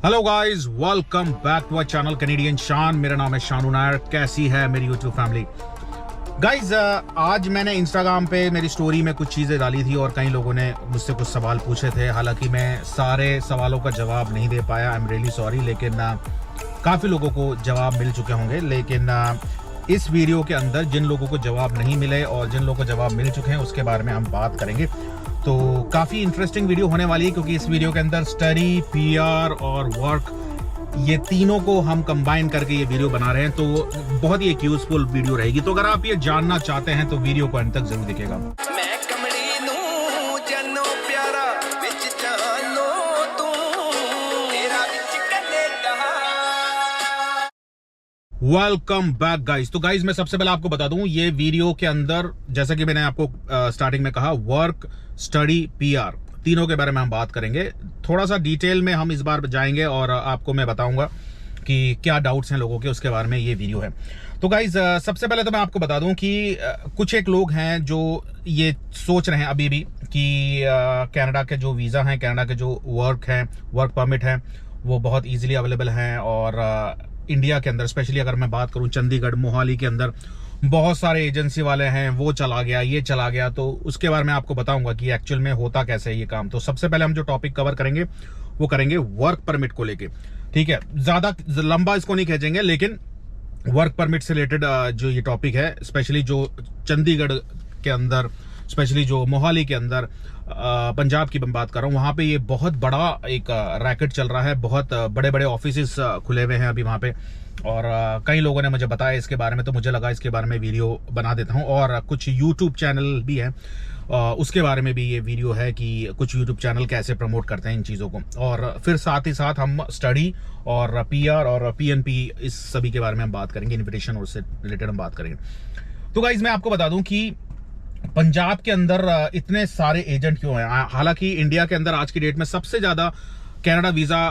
Hello guys, welcome back to our channel Canadian Shaan. मेरा नाम है शानू नायर। कैसी है मेरी यूट्यूब फैमिली? गाइस, आज मैंने इंस्टाग्राम पे मेरी स्टोरी में कुछ चीज़ें डाली थी और कई लोगों ने मुझसे कुछ सवाल पूछे थे। हालांकि मैं सारे सवालों का जवाब नहीं दे पाया, आई एम रियली सॉरी, लेकिन काफ़ी लोगों को जवाब मिल चुके होंगे। लेकिन इस वीडियो के अंदर जिन लोगों को जवाब नहीं मिले और जिन लोगों को जवाब मिल चुके हैं उसके बारे में हम बात करेंगे। तो काफ़ी इंटरेस्टिंग वीडियो होने वाली है, क्योंकि इस वीडियो के अंदर स्टडी, पीआर और वर्क, ये तीनों को हम कंबाइन करके ये वीडियो बना रहे हैं। तो बहुत ही एक यूजफुल वीडियो रहेगी। तो अगर आप ये जानना चाहते हैं तो वीडियो को अंत तक जरूर देखिएगा। Welcome back guys. तो गाइस, मैं सबसे पहले आपको बता दूं, ये वीडियो के अंदर जैसा कि मैंने आपको स्टार्टिंग में कहा, वर्क, स्टडी, पीआर, तीनों के बारे में हम बात करेंगे। थोड़ा सा डिटेल में हम इस बार जाएंगे और आपको मैं बताऊंगा कि क्या डाउट्स हैं लोगों के, उसके बारे में ये वीडियो है। तो गाइस, सबसे पहले तो मैं आपको बता दूं कि कुछ एक लोग हैं जो ये सोच रहे हैं अभी भी कि कनाडा के जो वीज़ा हैं, कनाडा के जो वर्क परमिट हैं, वो बहुत ईजिली अवेलेबल हैं। और इंडिया के अंदर स्पेशली अगर मैं बात करूं, चंडीगढ़, मोहाली के अंदर बहुत सारे एजेंसी वाले हैं, वो चला गया, ये चला गया। तो उसके बारे में आपको बताऊंगा कि एक्चुअल में होता कैसे है ये काम। तो सबसे पहले हम जो टॉपिक कवर करेंगे वो करेंगे वर्क परमिट को लेके। ठीक है, ज्यादा लंबा इसको नहीं खींचेंगे, लेकिन वर्क परमिट से रिलेटेड जो ये टॉपिक है, स्पेशली जो चंडीगढ़ के अंदर, स्पेशली जो मोहाली के अंदर, पंजाब की मैं बात कर रहा हूँ, वहां पे ये बहुत बड़ा एक रैकेट चल रहा है। बहुत बड़े बड़े ऑफिसेस खुले हुए हैं अभी वहां पे। और कई लोगों ने मुझे बताया इसके बारे में, तो मुझे लगा इसके बारे में वीडियो बना देता हूँ। और कुछ यूट्यूब चैनल भी हैं, उसके बारे में भी ये वीडियो है कि कुछ यूट्यूब चैनल कैसे प्रमोट करते हैं इन चीज़ों को। और फिर साथ ही साथ हम स्टडी और पीआर और पीएनपी, इस सभी के बारे में हम बात करेंगे, इन्विटेशन और उससे रिलेटेड हम बात करेंगे। तो गाइस, मैं आपको बता दूं कि पंजाब के अंदर इतने सारे एजेंट क्यों हैं। हालांकि इंडिया के अंदर आज की डेट में सबसे ज्यादा कनाडा वीजा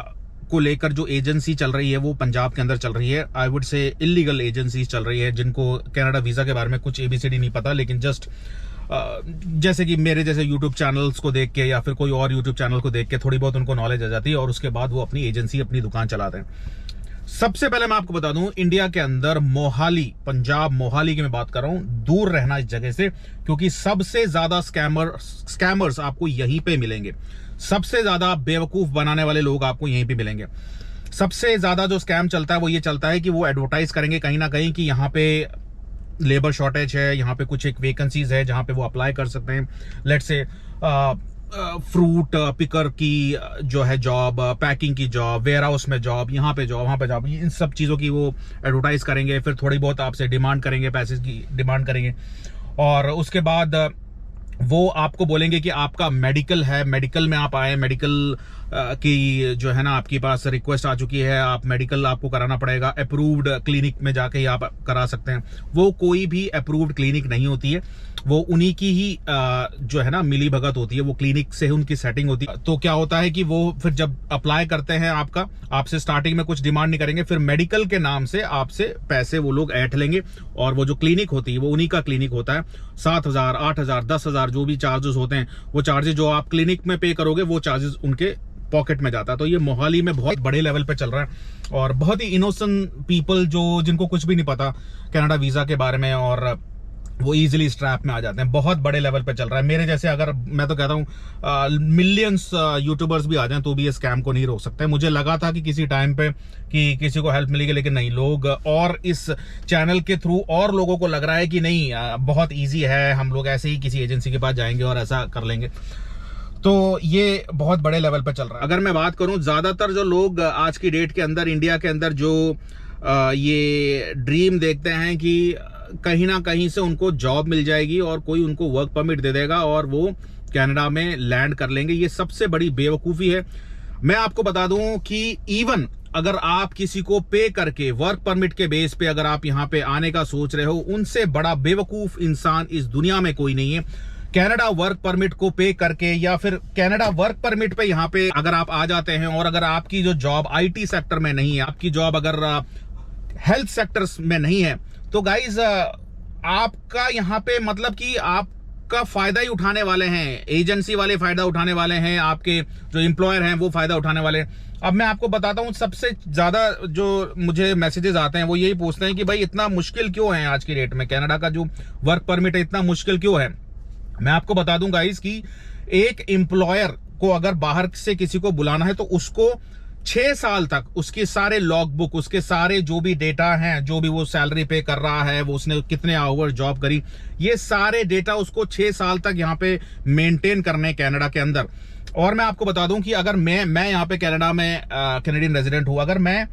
को लेकर जो एजेंसी चल रही है वो पंजाब के अंदर चल रही है। I would say illegal agency चल रही है, जिनको कनाडा वीजा के बारे में कुछ एबीसीडी नहीं पता, लेकिन जस्ट जैसे कि मेरे जैसे यूट्यूब चैनल्स को देख के या फिर कोई और यूट्यूब चैनल को देख के थोड़ी बहुत उनको नॉलेज आ जाती है और उसके बाद वो अपनी एजेंसी, अपनी दुकान चलाते हैं। सबसे पहले मैं आपको बता दूं, इंडिया के अंदर मोहाली, पंजाब मोहाली की मैं बात कर रहा हूं, दूर रहना इस जगह से, क्योंकि सबसे ज्यादा स्कैमर्स आपको यहीं पे मिलेंगे। सबसे ज्यादा बेवकूफ बनाने वाले लोग आपको यहीं पे मिलेंगे। सबसे ज्यादा जो स्कैम चलता है वो ये चलता है कि वो एडवर्टाइज करेंगे कहीं ना कहीं कि यहाँ पे लेबर शॉर्टेज है, यहाँ पे कुछ एक वैकेंसीज है जहां पे वो अप्लाई कर सकते हैं। लेट्स से फ्रूट पिकर की जो है जॉब, पैकिंग की जॉब, वेयर हाउस में जॉब, यहाँ पे जॉब, वहाँ पे जॉब, इन सब चीज़ों की वो एडवर्टाइज करेंगे। फिर थोड़ी बहुत आपसे डिमांड करेंगे, पैसे की डिमांड करेंगे। और उसके बाद वो आपको बोलेंगे कि आपका मेडिकल है, मेडिकल में आप आए, मेडिकल की जो है ना आपके पास रिक्वेस्ट आ चुकी है, आप मेडिकल आपको कराना पड़ेगा, अप्रूव्ड क्लिनिक में जाके आप करा सकते हैं। वो कोई भी अप्रूव्ड क्लिनिक नहीं होती है, वो उन्हीं की ही जो है ना मिली भगत होती है, वो क्लिनिक से उनकी सेटिंग होती है। तो क्या होता है कि वो फिर जब अप्लाई करते हैं आपसे स्टार्टिंग में कुछ डिमांड नहीं करेंगे, फिर मेडिकल के नाम से आपसे पैसे वो लोग ऐंठ लेंगे। और वो जो क्लिनिक होती है वो उन्हीं का क्लिनिक होता है। 7,000, 8,000, 10,000 जो भी चार्जेस होते हैं, वो चार्जेस जो आप क्लिनिक में पे करोगे वो चार्जेस उनके पॉकेट में जाता है। तो ये मोहाली में बहुत बड़े लेवल पे चल रहा है और बहुत ही इनोसेंट पीपल जिनको कुछ भी नहीं पता कनाडा वीजा के बारे में, और वो इजीली इस ट्रैप में आ जाते हैं। बहुत बड़े लेवल पे चल रहा है। मेरे जैसे, अगर मैं तो कहता हूँ मिलियंस यूट्यूबर्स भी आ जाएं तो भी ये स्कैम को नहीं रोक सकते। मुझे लगा था कि किसी टाइम पे कि किसी को हेल्प मिलेगी, लेकिन नहीं, लोग और इस चैनल के थ्रू और लोगों को लग रहा है कि नहीं, बहुत ईजी है, हम लोग ऐसे ही किसी एजेंसी के पास जाएंगे और ऐसा कर लेंगे। तो ये बहुत बड़े लेवल पर चल रहा है। अगर मैं बात करूं, ज्यादातर जो लोग आज की डेट के अंदर इंडिया के अंदर जो ये ड्रीम देखते हैं कि कहीं ना कहीं से उनको जॉब मिल जाएगी और कोई उनको वर्क परमिट दे देगा और वो कनाडा में लैंड कर लेंगे, ये सबसे बड़ी बेवकूफी है। मैं आपको बता दूं कि इवन अगर आप किसी को पे करके वर्क परमिट के बेस पे अगर आप यहाँ पे आने का सोच रहे हो, उनसे बड़ा बेवकूफ इंसान इस दुनिया में कोई नहीं है। कनाडा वर्क परमिट को पे करके या फिर कनाडा वर्क परमिट पे यहाँ पे अगर आप आ जाते हैं और अगर आपकी जो जॉब आईटी सेक्टर में नहीं है, आपकी जॉब अगर हेल्थ सेक्टर्स में नहीं है, तो गाइज आपका यहाँ पे मतलब कि आप का फायदा ही उठाने वाले हैं, एजेंसी वाले फायदा उठाने वाले हैं, आपके जो एम्प्लॉयर हैं वो फायदा उठाने वाले हैं। अब मैं आपको बताता हूं, सबसे ज्यादा जो मुझे मैसेजेस आते हैं वो यही पूछते हैं कि भाई इतना मुश्किल क्यों है आज की डेट में, कनाडा का जो वर्क परमिट है इतना मुश्किल क्यों है। मैं आपको बता दूं गाइस कि एक एम्प्लॉयर को अगर बाहर से किसी को बुलाना है तो उसको 6 साल तक उसके सारे लॉग बुक, उसके सारे जो भी डेटा हैं, जो भी वो सैलरी पे कर रहा है, वो उसने कितने आवर जॉब करी, ये सारे डेटा उसको 6 साल तक यहाँ पे मेंटेन करने कनाडा के अंदर। और मैं आपको बता दूं कि अगर मैं यहाँ पे कनाडा में कैनेडियन रेजिडेंट हूं, अगर मैं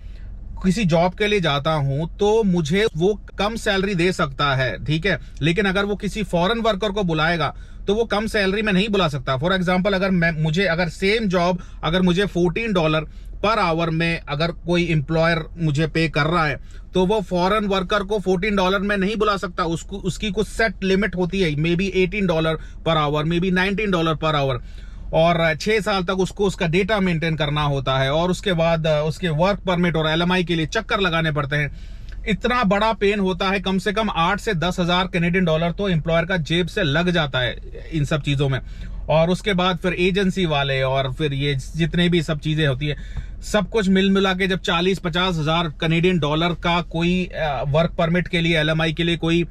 किसी जॉब के लिए जाता हूं तो मुझे वो कम सैलरी दे सकता है, ठीक है, लेकिन अगर वो किसी फॉरेन वर्कर को बुलाएगा तो वो कम सैलरी में नहीं बुला सकता। फॉर एग्जांपल, अगर सेम जॉब अगर मुझे $14 पर आवर में अगर कोई एम्प्लॉयर मुझे पे कर रहा है तो वो फॉरेन वर्कर को $14 में नहीं बुला सकता। उसकी कुछ सेट लिमिट होती है, may be $18 per hour, may be $19 per hour, और 6 साल तक उसको उसका डेटा मेंटेन करना होता है, और उसके बाद उसके वर्क परमिट और LMI के लिए चक्कर लगाने पड़ते हैं। इतना बड़ा पेन होता है, कम से कम 8 से 10 हजार कैनेडियन डॉलर तो एम्प्लॉयर का जेब से लग जाता है इन सब चीजों में। और उसके बाद फिर एजेंसी वाले और फिर ये जितने भी सब चीजें होती है, सब कुछ मिल मिला के जब 40-50 हजार कैनेडियन डॉलर का कोई वर्क परमिट के लिए, LMI के लिए कोई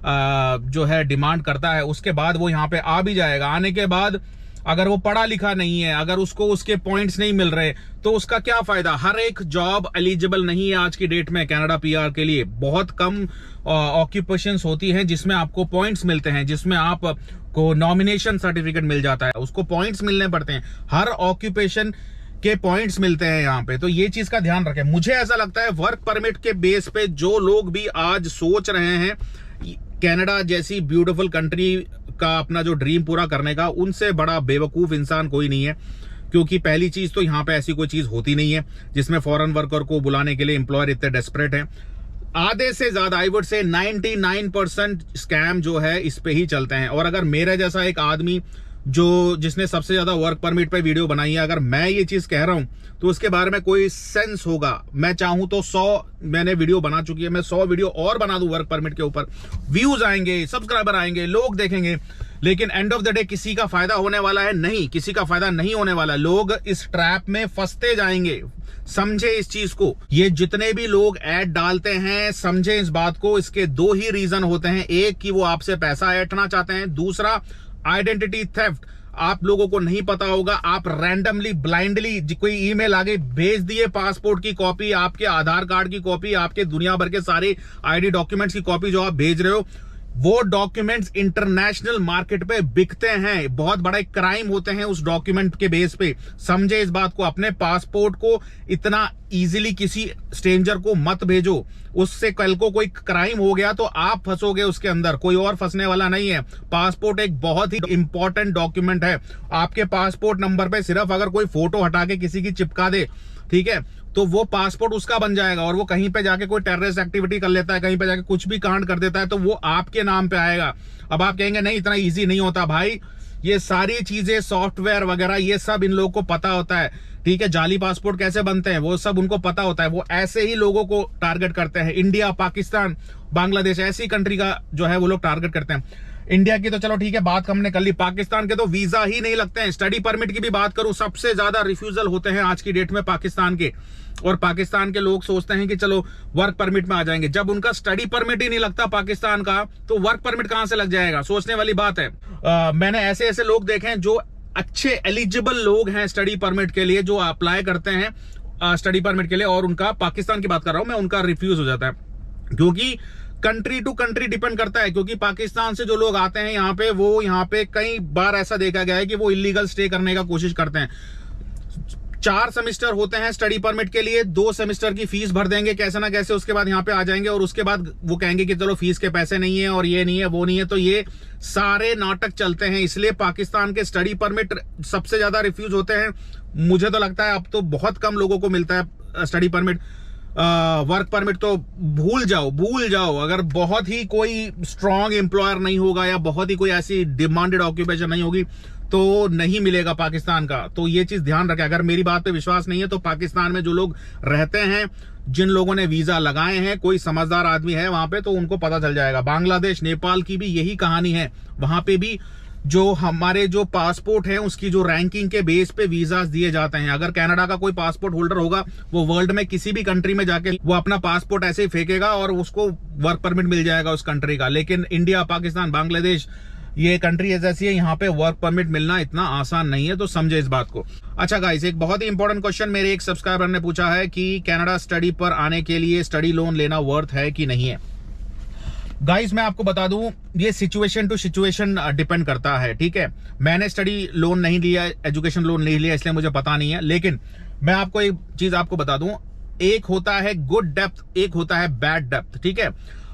जो है डिमांड करता है, उसके बाद वो यहाँ पे आ भी जाएगा। आने के बाद अगर वो पढ़ा लिखा नहीं है, अगर उसको उसके पॉइंट्स नहीं मिल रहे, तो उसका क्या फायदा। हर एक जॉब एलिजिबल नहीं है आज की डेट में कनाडा PR के लिए। बहुत कम ऑक्यूपेशंस होती हैं जिसमें आपको पॉइंट्स मिलते हैं, जिसमें आप को नॉमिनेशन सर्टिफिकेट मिल जाता है, उसको पॉइंट्स मिलने पड़ते हैं। हर ऑक्यूपेशन के पॉइंट्स मिलते हैं यहाँ पे, तो ये चीज का ध्यान रखें। मुझे ऐसा लगता है वर्क परमिट के बेस पे जो लोग भी आज सोच रहे हैं कनाडा जैसी ब्यूटीफुल कंट्री का अपना जो ड्रीम पूरा करने का, उनसे बड़ा बेवकूफ इंसान कोई नहीं है। क्योंकि पहली चीज तो यहाँ पे ऐसी कोई चीज होती नहीं है जिसमें फॉरेन वर्कर को बुलाने के लिए एम्प्लॉयर इतने डेस्परेट हैं। आधे से ज्यादा, आई वुड से 99% स्कैम जो है इस पे ही चलते हैं। और अगर मेरे जैसा एक आदमी जिसने सबसे ज्यादा वर्क परमिट पे वीडियो बनाई है, अगर मैं ये चीज कह रहा हूं तो उसके बारे में कोई सेंस होगा। मैं चाहूं तो 100 मैंने वीडियो बना चुकी है, मैं 100 वीडियो और बना दूं वर्क परमिट के ऊपर, व्यूज आएंगे, सब्सक्राइबर आएंगे, लोग देखेंगे, लेकिन एंड ऑफ द डे किसी का फायदा होने वाला है नहीं, किसी का फायदा नहीं होने वाला। लोग इस ट्रैप में फंसते जाएंगे, समझे इस चीज को। ये जितने भी लोग ऐड डालते हैं, समझे इस बात को। इसके 2 ही रीजन होते हैं, एक कि वो आपसे पैसा ऐंठना चाहते हैं, दूसरा आइडेंटिटी थेफ्ट। आप लोगों को नहीं पता होगा, आप रैंडमली ब्लाइंडली कोई ईमेल आगे भेज दिए, पासपोर्ट की कॉपी, आपके आधार कार्ड की कॉपी, आपके दुनिया भर के सारे ID डॉक्यूमेंट्स की कॉपी जो आप भेज रहे हो, वो डॉक्यूमेंट्स इंटरनेशनल मार्केट पे बिकते हैं। बहुत बड़ा एक क्राइम होते हैं उस डॉक्यूमेंट के बेस पे, समझे इस बात को। अपने पासपोर्ट को इतना इजीली किसी स्ट्रेंजर को मत भेजो, उससे कल को कोई क्राइम हो गया तो आप फंसोगे उसके अंदर, कोई और फंसने वाला नहीं है। पासपोर्ट एक बहुत ही इंपॉर्टेंट डॉक्यूमेंट है। आपके पासपोर्ट नंबर पे सिर्फ अगर कोई फोटो हटा के किसी की चिपका दे, ठीक है, तो वो पासपोर्ट उसका बन जाएगा, और वो कहीं पे जाके कोई टेररिस्ट एक्टिविटी कर लेता है, कहीं पे जाके कुछ भी कांड कर देता है, तो वो आपके नाम पे आएगा। अब आप कहेंगे नहीं इतना इजी नहीं होता भाई, ये सारी चीजें सॉफ्टवेयर वगैरह ये सब इन लोगों को पता होता है, ठीक है। जाली पासपोर्ट कैसे बनते हैं वो सब उनको पता होता है। वो ऐसे ही लोगों को टारगेट करते हैं। इंडिया, पाकिस्तान, बांग्लादेश ऐसी कंट्री का जो है वो लोग टारगेट करते हैं। इंडिया की तो चलो ठीक है बात हमने कर ली, पाकिस्तान के तो वीजा ही नहीं लगते हैं। स्टडी परमिट की भी बात करूं, सबसे ज्यादा रिफ्यूजल होते हैं आज की डेट में पाकिस्तान के। और पाकिस्तान के लोग सोचते हैं कि चलो वर्क परमिट में आ जाएंगे, जब उनका स्टडी परमिट ही नहीं लगता पाकिस्तान का, तो वर्क परमिट कहां से लग जाएगा, सोचने वाली बात है। मैंने ऐसे ऐसे लोग देखे हैं जो अच्छे एलिजिबल लोग हैं स्टडी परमिट के लिए, जो अप्लाई करते हैं स्टडी परमिट के लिए, और उनका, पाकिस्तान की बात कर रहा हूं मैं, उनका रिफ्यूज हो जाता है। क्योंकि कंट्री टू कंट्री डिपेंड करता है, क्योंकि पाकिस्तान से जो लोग आते हैं यहाँ पे, वो यहाँ पे कई बार ऐसा देखा गया है कि वो इलीगल स्टे करने का कोशिश करते हैं। 4 सेमेस्टर होते हैं स्टडी परमिट के लिए, 2 सेमेस्टर की फीस भर देंगे कैसे ना कैसे, उसके बाद यहाँ पे आ जाएंगे, और उसके बाद वो कहेंगे कि चलो फीस के पैसे नहीं है और ये नहीं है वो नहीं है। तो ये सारे नाटक चलते हैं, इसलिए पाकिस्तान के स्टडी परमिट सबसे ज्यादा रिफ्यूज होते हैं। मुझे तो लगता है अब तो बहुत कम लोगों को मिलता है स्टडी परमिट। वर्क परमिट तो भूल जाओ। अगर बहुत ही कोई स्ट्रांग एम्प्लॉयर नहीं होगा या बहुत ही कोई ऐसी डिमांडेड ऑक्यूपेशन नहीं होगी, तो नहीं मिलेगा पाकिस्तान का। तो ये चीज ध्यान रखें। अगर मेरी बात पे विश्वास नहीं है तो पाकिस्तान में जो लोग रहते हैं, जिन लोगों ने वीजा लगाए हैं, कोई समझदार आदमी है वहां पे तो उनको पता चल जाएगा। बांग्लादेश, नेपाल की भी यही कहानी है। वहां पे भी जो हमारे जो पासपोर्ट है उसकी जो रैंकिंग के बेस पे वीजा दिए जाते हैं। अगर कनाडा का कोई पासपोर्ट होल्डर होगा, वो वर्ल्ड में किसी भी कंट्री में जाके वो अपना पासपोर्ट ऐसे ही फेंकेगा और उसको वर्क परमिट मिल जाएगा उस कंट्री का। लेकिन इंडिया, पाकिस्तान, बांग्लादेश, ये कंट्री ऐसी है, यहाँ पे वर्क परमिट मिलना इतना आसान नहीं है, तो समझे इस बात को। अच्छा गाइस, एक बहुत ही इंपॉर्टेंट क्वेश्चन मेरे एक सब्सक्राइबर ने पूछा है कि कनाडा स्टडी पर आने के लिए स्टडी लोन लेना वर्थ है कि नहीं है। गाइस मैं आपको बता दूं, ये सिचुएशन टू सिचुएशन डिपेंड करता है, ठीक है। मैंने स्टडी लोन नहीं लिया, एजुकेशन लोन नहीं लिया, इसलिए मुझे पता नहीं है। लेकिन मैं आपको एक चीज आपको बता दूं, एक होता है गुड डेप्थ, एक होता है बैड डेप्थ, ठीक है।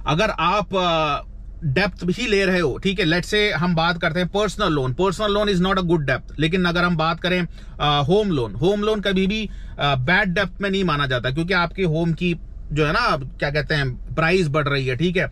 अगर आप डेप्थ भी ले रहे हो, ठीक है, लेट्स से हम बात करते हैं personal loan. Personal loan is not a good depth. लेकिन अगर हम बात करें होम लोन कभी भी बैड डेप्थ में नहीं माना जाता, क्योंकि आपके होम की जो है ना, क्या कहते हैं, प्राइस बढ़ रही है, ठीक है।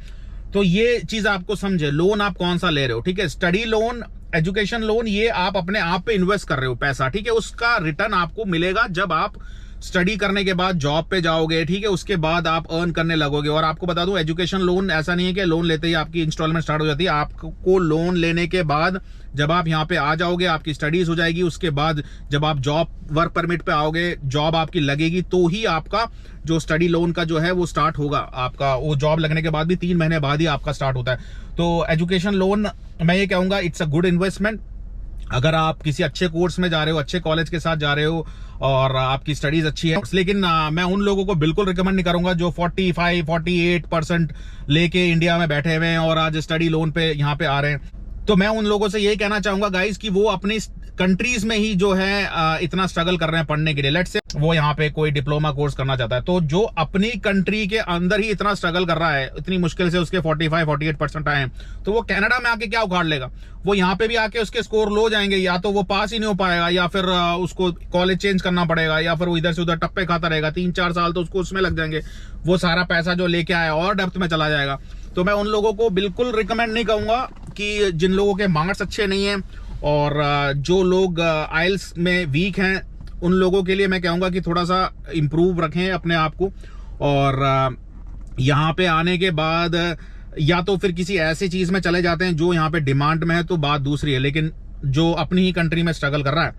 तो ये चीज आपको समझे, लोन आप कौन सा ले रहे हो, ठीक है। स्टडी लोन, एजुकेशन लोन, ये आप अपने आप पे इन्वेस्ट कर रहे हो पैसा, ठीक है। उसका रिटर्न आपको मिलेगा जब आप स्टडी करने के बाद जॉब पे जाओगे, ठीक है। उसके बाद आप अर्न करने लगोगे। और आपको बता दूं, एजुकेशन लोन ऐसा नहीं है कि लोन लेते ही आपकी इंस्टॉलमेंट स्टार्ट हो जाती है। आपको लोन लेने के बाद जब आप यहाँ पे आ जाओगे, आपकी स्टडीज हो जाएगी, उसके बाद जब आप जॉब वर्क परमिट पे आओगे, जॉब आपकी लगेगी, तो ही आपका जो स्टडी लोन का जो है वो स्टार्ट होगा। आपका वो जॉब लगने के बाद भी 3 महीने बाद ही आपका स्टार्ट होता है। तो एजुकेशन लोन मैं ये कहूंगा इट्स अ गुड इन्वेस्टमेंट। अगर आप किसी अच्छे कोर्स में जा रहे हो, अच्छे कॉलेज के साथ जा रहे हो और आपकी स्टडीज अच्छी है। लेकिन मैं उन लोगों को बिल्कुल रिकमेंड नहीं करूंगा जो 45-48% लेके इंडिया में बैठे हुए हैं और आज स्टडी लोन पे यहाँ पे आ रहे हैं। तो मैं उन लोगों से यही कहना चाहूंगा गाइस कि वो अपनी कंट्रीज में ही जो है इतना स्ट्रगल कर रहे हैं पढ़ने के लिए। लेट्स से वो यहाँ पे कोई डिप्लोमा कोर्स करना चाहता है, तो जो अपनी कंट्री के अंदर ही इतना स्ट्रगल कर रहा है, इतनी मुश्किल से उसके 45-48% आए हैं, तो वो कनाडा में आके क्या उखाड़ लेगा। वो यहाँ पे भी आके उसके स्कोर लो जाएंगे, या तो वो पास ही नहीं हो पाएगा, या फिर उसको कॉलेज चेंज करना पड़ेगा, या फिर वो इधर से उधर टप्पे खाता रहेगा। 3-4 साल तो उसको उसमें लग जाएंगे। वो सारा पैसा जो लेके आया और डेप्थ में चला जाएगा। तो मैं उन लोगों को बिल्कुल रिकमेंड नहीं करूंगा कि जिन लोगों के मार्क्स अच्छे नहीं है और जो लोग आइल्स में वीक हैं, उन लोगों के लिए मैं कहूंगा कि थोड़ा सा इंप्रूव रखें अपने आप को। और यहाँ पे आने के बाद या तो फिर किसी ऐसी चीज में चले जाते हैं जो यहाँ पे डिमांड में है, तो बात दूसरी है। लेकिन जो अपनी ही कंट्री में स्ट्रगल कर रहा है,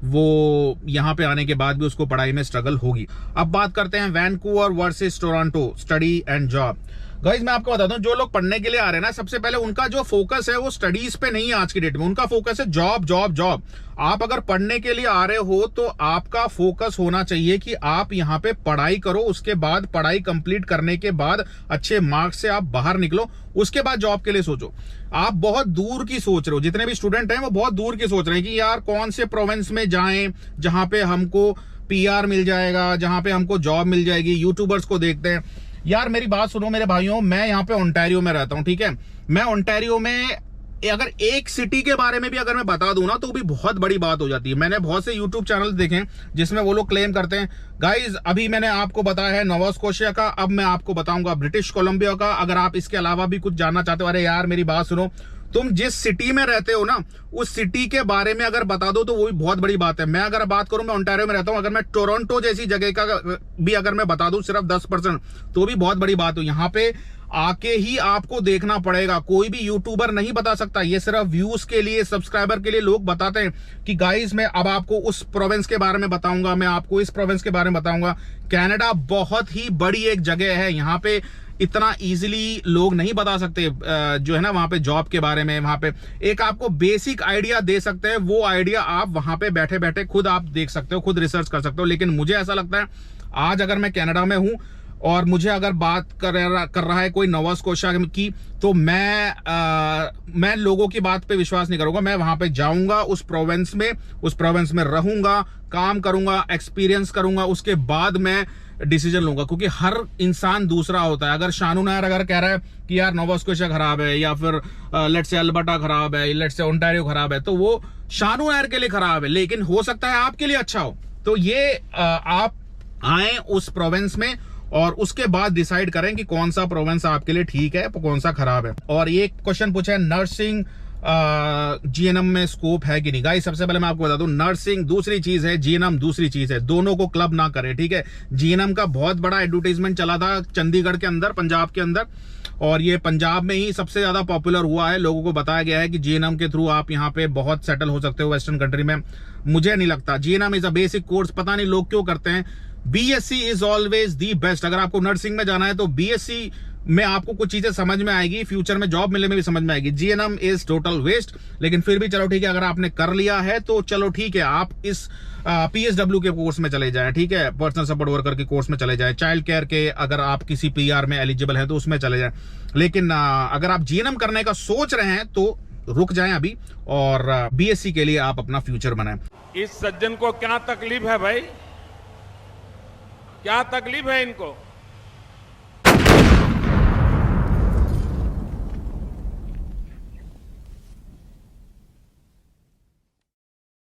वो यहाँ पे आने के बाद भी उसको पढ़ाई में स्ट्रगल होगी। अब बात करते हैं Vancouver versus Toronto, study and job. Guys मैं आपको बताता हूँ, जो लोग पढ़ने के लिए आ रहे हैं ना, सबसे पहले उनका जो फोकस है वो स्टडीज पे नहीं है आज की डेट में। उनका फोकस है जॉब जॉब जॉब। आप अगर पढ़ने के लिए आ रहे हो तो आपका फोकस होना चाहिए कि आप यहाँ पे पढ़ाई करो, उसके बाद पढ़ाई कंप्लीट करने के बाद अच्छे मार्क्स से आप बाहर निकलो, उसके बाद जॉब के लिए सोचो। आप बहुत दूर की सोच रहे हो, जितने भी स्टूडेंट हैं वो बहुत दूर की सोच रहे हैं कि यार कौन से प्रोविंस में जाएं जहां पे हमको PR मिल जाएगा, जहां पे हमको जॉब मिल जाएगी। यूट्यूबर्स को देखते हैं। यार मेरी बात सुनो मेरे भाइयों, मैं यहाँ पे ओंटारियो में रहता हूँ, ठीक है। मैं ओंटारियो में अगर एक सिटी के बारे में भी अगर मैं बता दूं ना, तो भी बहुत बड़ी बात हो जाती है। मैंने बहुत से यूट्यूब चैनल देखे हैं जिसमें वो लोग क्लेम करते हैं। गाइज अभी मैंने आपको बताया है नोवा स्कोशिया का, अब मैं आपको बताऊंगा ब्रिटिश कोलंबिया का। अगर आप इसके अलावा भी कुछ जानना चाहते हो, अरे यार मेरी बात सुनो, तुम जिस सिटी में रहते हो ना, उस सिटी के बारे में अगर बता दो तो वो भी बहुत बड़ी बात है। मैं अगर बात करूं, मैं ओंटारियो में रहता हूं, अगर मैं टोरंटो जैसी जगह का भी अगर मैं बता दूं सिर्फ 10%, तो भी बहुत बड़ी बात हो। यहाँ पे आके ही आपको देखना पड़ेगा। कोई भी यूट्यूबर नहीं बता सकता। ये सिर्फ व्यूज के लिए, सब्सक्राइबर के लिए लोग बताते हैं कि गाइस मैं अब आपको उस प्रोविंस के बारे में बताऊंगा, मैं आपको इस प्रोविंस के बारे में बताऊंगा। कनाडा बहुत ही बड़ी एक जगह है। यहाँ पे इतना इजीली लोग नहीं बता सकते जो है ना वहां पे जॉब के बारे में। वहां पे एक आपको बेसिक आइडिया दे सकते हैं, वो आइडिया आप वहां पे बैठे बैठे खुद आप देख सकते हो, खुद रिसर्च कर सकते हो। लेकिन मुझे ऐसा लगता है आज अगर मैं कनाडा में हूं और मुझे अगर बात कर रहा है कोई नोवा स्कोशिया की, तो मैं लोगों की बात पे विश्वास नहीं करूंगा। मैं वहां पे जाऊंगा, उस प्रोविंस में रहूंगा, काम करूंगा, एक्सपीरियंस करूंगा, उसके बाद मैं डिसीजन लूंगा। क्योंकि हर इंसान दूसरा होता है। अगर शानू नायर अगर कह रहा है कि यार नोवा स्कोशिया खराब है, या फिर लेट्स से अल्बर्टा खराब है, लेट्स से ओंटारियो खराब है, तो वो शानू नायर के लिए खराब है, लेकिन हो सकता है आपके लिए अच्छा हो। तो ये आप आए उस प्रोविंस में और उसके बाद डिसाइड करें कि कौन सा प्रोविंस आपके लिए ठीक है, कौन सा खराब है। और ये क्वेश्चन पूछा है नर्सिंग जीएनएम में स्कोप है कि नहीं। गाइस सबसे पहले मैं आपको बता दूं, नर्सिंग दूसरी चीज है, जीएनएम दूसरी चीज है, दोनों को क्लब ना करें, ठीक है। जीएनएम का बहुत बड़ा एडवर्टाइजमेंट चला था चंडीगढ़ के अंदर, पंजाब के अंदर, और ये पंजाब में ही सबसे ज्यादा पॉपुलर हुआ है। लोगों को बताया गया है कि जीएनएम के थ्रू आप यहाँ पे बहुत सेटल हो सकते हो वेस्टर्न कंट्री में। मुझे नहीं लगता। GNM is a basic course, पता नहीं लोग क्यों करते हैं। BSc is always the best. अगर आपको नर्सिंग में जाना है तो बीएससी में आपको कुछ चीजें समझ में आएगी, फ्यूचर में जॉब मिलने में भी समझ में आएगी। जीएनएम इज टोटल वेस्ट, लेकिन फिर भी चलो ठीक है, अगर आपने कर लिया है तो चलो ठीक है, आप इस पीएसडब्ल्यू के कोर्स में चले जाएं, ठीक है, पर्सनल सपोर्ट वर्कर के कोर्स में चले जाएं, चाइल्ड केयर के अगर आप किसी पीआर में एलिजिबल हैं तो उसमें चले जाएं। लेकिन अगर आप जीएनएम करने का सोच रहे हैं तो रुक जाएं अभी, और बीएससी के लिए आप अपना फ्यूचर बनाएं। इस सज्जन को क्या तकलीफ है भाई, क्या तकलीफ है इनको?